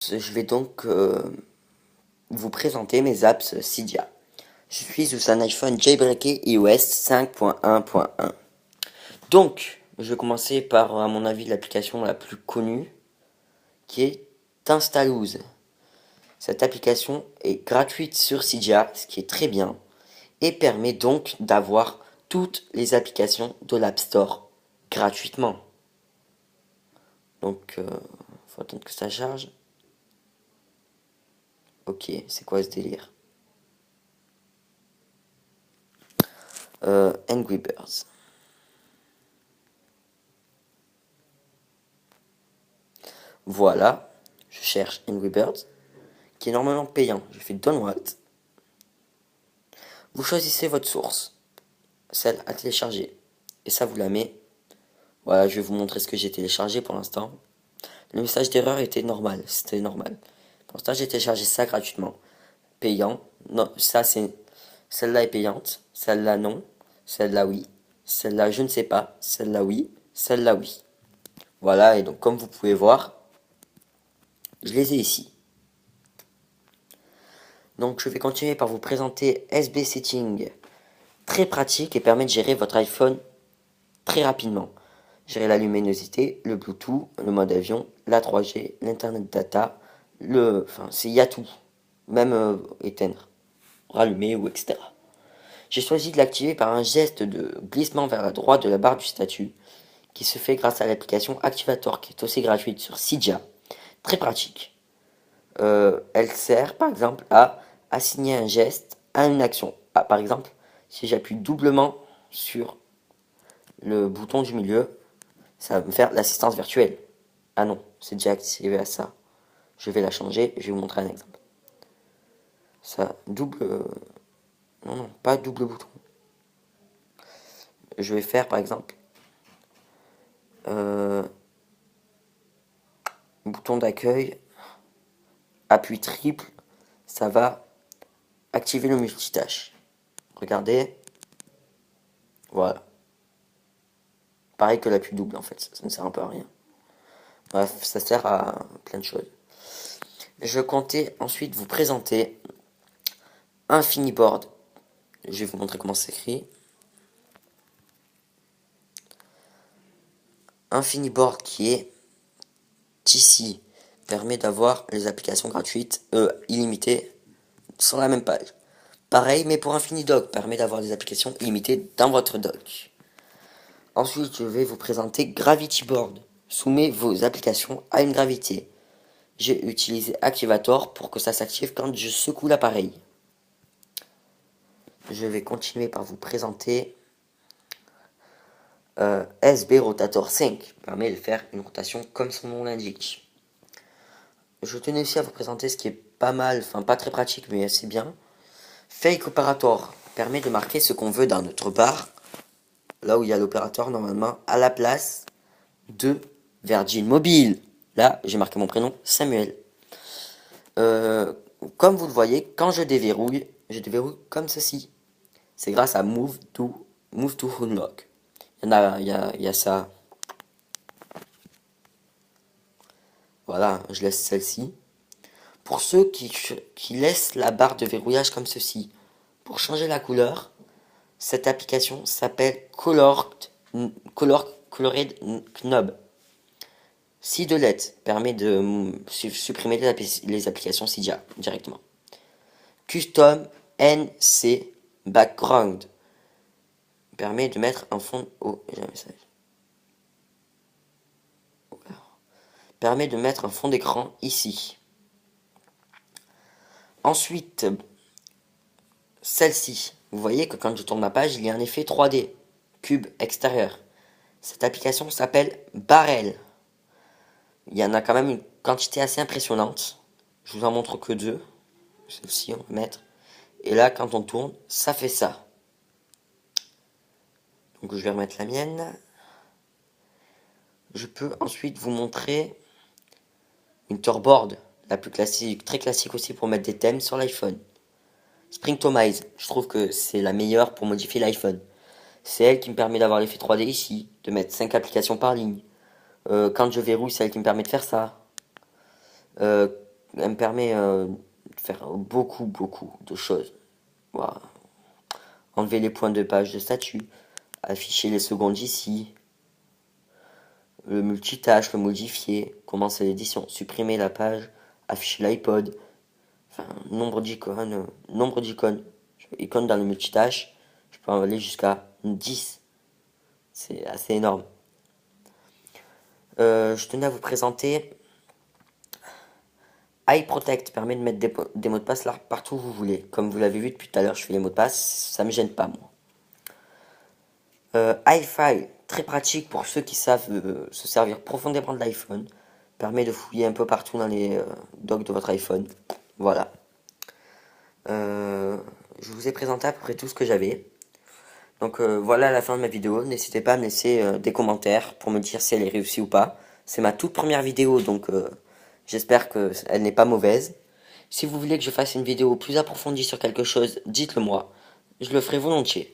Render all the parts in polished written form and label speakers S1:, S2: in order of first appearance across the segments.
S1: Je vais donc vous présenter mes apps Cydia. Je suis sous un iPhone jailbreaké iOS 5.1.1. Donc, je vais commencer par, à mon avis, l'application la plus connue, qui est Instaloose. Cette application est gratuite sur Cydia, ce qui est très bien, et permet donc d'avoir toutes les applications de l'App Store gratuitement. Donc, faut attendre que ça charge. Ok, c'est quoi ce délire? Angry Birds. Voilà, je cherche Angry Birds, qui est normalement payant. Je fais Download. Vous choisissez votre source, celle à télécharger. Et ça vous la met. Voilà, je vais vous montrer ce que j'ai téléchargé pour l'instant. Le message d'erreur était normal, c'était normal. Pour l'instant, j'ai téléchargé ça gratuitement. Payant. Non, ça c'est. Celle-là est payante. Celle-là non. Celle-là oui. Celle-là je ne sais pas. Celle-là oui. Celle-là oui. Voilà, et donc comme vous pouvez voir, je les ai ici. Donc je vais continuer par vous présenter SB Setting, très pratique et permet de gérer votre iPhone très rapidement. Gérer la luminosité, le Bluetooth, le mode avion, la 3G, l'Internet data, enfin il y a tout, même éteindre, rallumer ou etc. J'ai choisi de l'activer par un geste de glissement vers la droite de la barre du statut qui se fait grâce à l'application Activator qui est aussi gratuite sur Cydia. Très pratique. Elle sert par exemple à assigner un geste à une action. Ah, par exemple, si j'appuie doublement sur le bouton du milieu, ça va me faire l'assistance virtuelle. Ah non, c'est déjà activé à ça. Je vais la changer, je vais vous montrer un exemple. Ça double... non, non, pas double bouton. Je vais faire par exemple bouton d'accueil, appui triple, ça va activer le multitâche. Regardez, voilà. Pareil que l'appui double en fait, ça ne sert un peu à rien. Bref, ça sert à plein de choses. Je comptais ensuite vous présenter Infiniboard. Je vais vous montrer comment c'est écrit. Infiniboard qui est ici permet d'avoir les applications gratuites illimitées sur la même page. Pareil, mais pour Infinidoc, permet d'avoir des applications illimitées dans votre dock. Ensuite, je vais vous présenter Gravity Board. Soumet vos applications à une gravité. J'ai utilisé Activator pour que ça s'active quand je secoue l'appareil. Je vais continuer par vous présenter SB Rotator 5. Permet de faire une rotation comme son nom l'indique. Je tenais aussi à vous présenter ce qui est pas mal, enfin pas très pratique mais assez bien. Fake Operator permet de marquer ce qu'on veut dans notre barre, là où il y a l'opérateur normalement, à la place de Virgin Mobile. Là, j'ai marqué mon prénom, Samuel. Comme vous le voyez, quand je déverrouille comme ceci. C'est grâce à Move to Unlock. Il y a ça. Voilà, je laisse celle-ci. Pour ceux qui laissent la barre de verrouillage comme ceci, pour changer la couleur, cette application s'appelle Colored Knob. Si de LED permet de supprimer les applications Cydia directement. Custom NC Background permet de mettre un fond. Oh, j'ai un message. Permet de mettre un fond d'écran ici. Ensuite, celle-ci. Vous voyez que quand je tourne ma page, il y a un effet 3D, cube extérieur. Cette application s'appelle Barrel. Il y en a quand même une quantité assez impressionnante. Je vous en montre que deux. Celle-ci, on va mettre. Et là, quand on tourne, ça fait ça. Donc je vais remettre la mienne. Je peux ensuite vous montrer une Torboard, la plus classique, très classique aussi pour mettre des thèmes sur l'iPhone. Springtomize, je trouve que c'est la meilleure pour modifier l'iPhone. C'est elle qui me permet d'avoir l'effet 3D ici, de mettre 5 applications par ligne. Quand je verrouille, c'est elle qui me permet de faire ça. Elle me permet de faire beaucoup de choses. Voilà. Enlever les points de page de statut, afficher les secondes ici, le multitâche, le modifier, commencer l'édition, supprimer la page, afficher l'iPod, enfin, nombre d'icônes. Icônes dans le multitâche, je peux en aller jusqu'à 10. C'est assez énorme. Je tenais à vous présenter iProtect, permet de mettre des mots de passe là partout où vous voulez. Comme vous l'avez vu depuis tout à l'heure, je fais les mots de passe, ça me gêne pas moi. iFile, très pratique pour ceux qui savent se servir profondément de l'iPhone. Permet de fouiller un peu partout dans les docs de votre iPhone. Voilà. Je vous ai présenté à peu près tout ce que j'avais. Donc voilà la fin de ma vidéo. N'hésitez pas à me laisser des commentaires pour me dire si elle est réussie ou pas. C'est ma toute première vidéo, donc j'espère qu'elle n'est pas mauvaise. Si vous voulez que je fasse une vidéo plus approfondie sur quelque chose, dites-le moi. Je le ferai volontiers.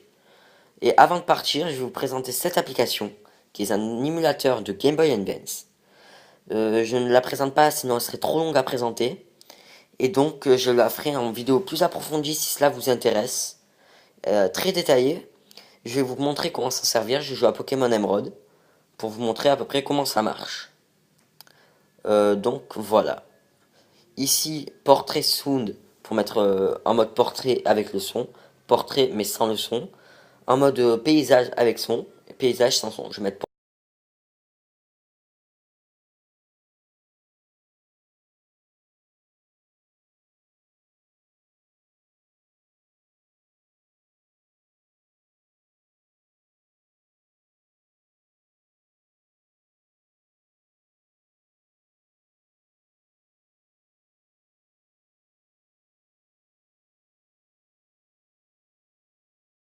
S1: Et avant de partir, je vais vous présenter cette application, qui est un émulateur de Game Boy Advance. Je ne la présente pas, sinon elle serait trop longue à présenter. Et donc je la ferai en vidéo plus approfondie si cela vous intéresse. Très détaillée. Je vais vous montrer comment s'en servir. Je joue à Pokémon Emerald pour vous montrer à peu près comment ça marche. Donc voilà. Ici, portrait sound pour mettre en mode portrait avec le son. Portrait mais sans le son. En mode paysage avec son. Paysage sans son. Je vais mettre